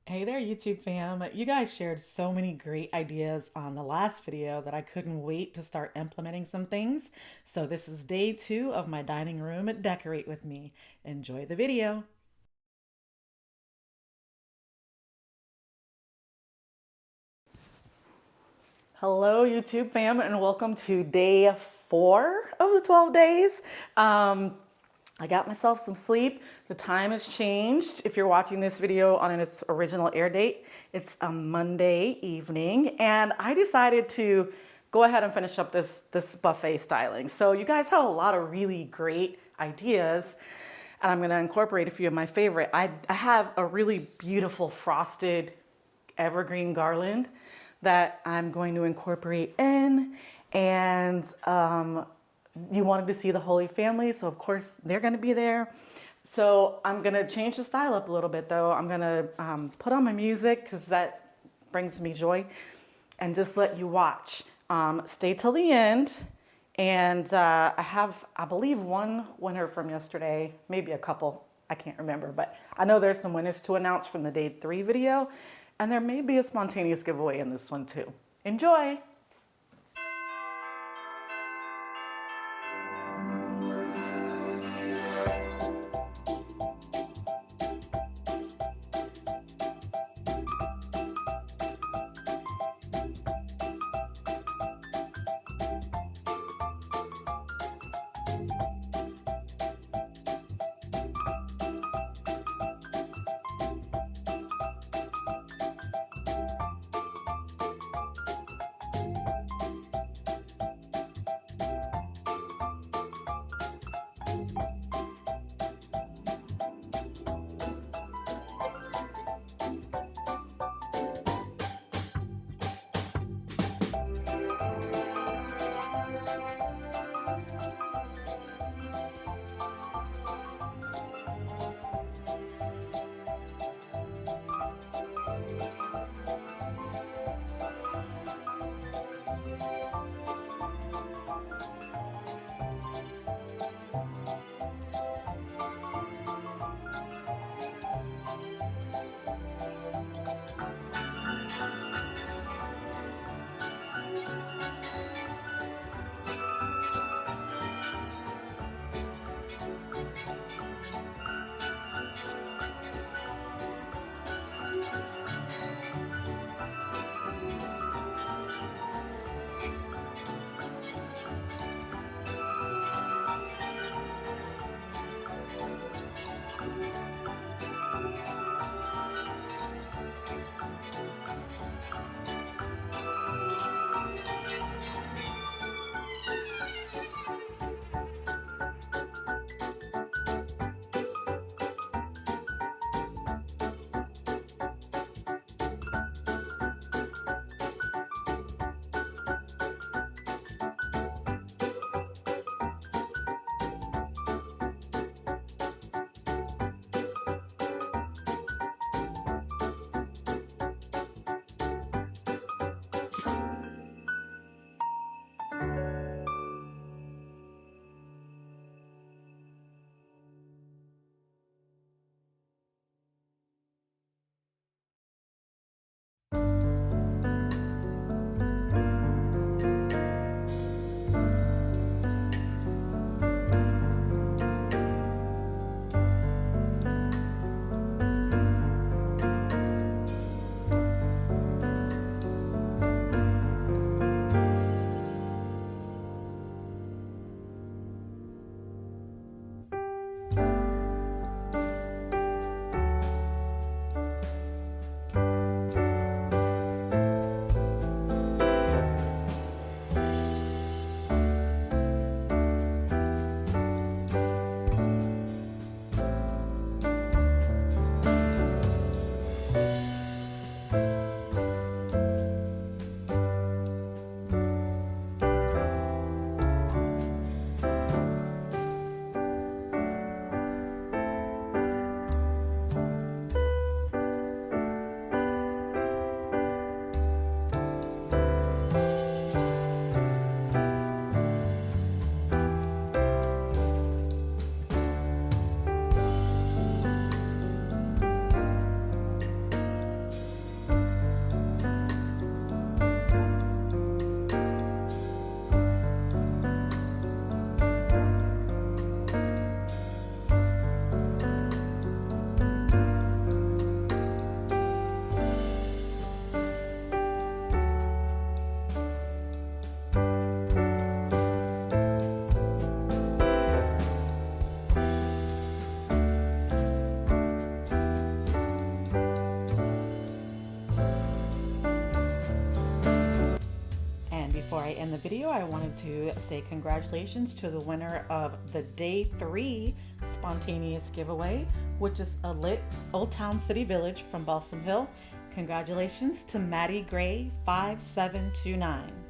Hey there, YouTube fam. You guys shared so many great ideas on the last video that I couldn't wait to start implementing some things. So this is day 2 of my dining room Decorate with me. Enjoy the video. Hello, YouTube fam, and welcome to day 4 of the 12 days. I got myself some sleep. The time has changed. If you're watching this video on its original air date, it's a Monday evening, and I decided to go ahead and finish up this buffet styling. So you guys had a lot of really great ideas, and I'm gonna incorporate a few of my favorite. I have a really beautiful frosted evergreen garland that I'm going to incorporate in, and you wanted to see the Holy Family, so of course they're going to be there. So I'm going to change the style up a little bit though. I'm going to put on my music because that brings me joy, and just let you watch. Stay till the end. And I have, I believe, one winner from yesterday, maybe a couple, I can't remember, but I know there's some winners to announce from the day 3 video, and there may be a spontaneous giveaway in this one too. Enjoy! the video, I wanted to say congratulations to the winner of the day 3 spontaneous giveaway, which is a lit Old Town City Village from Balsam Hill. Congratulations to Maddie Gray 5729.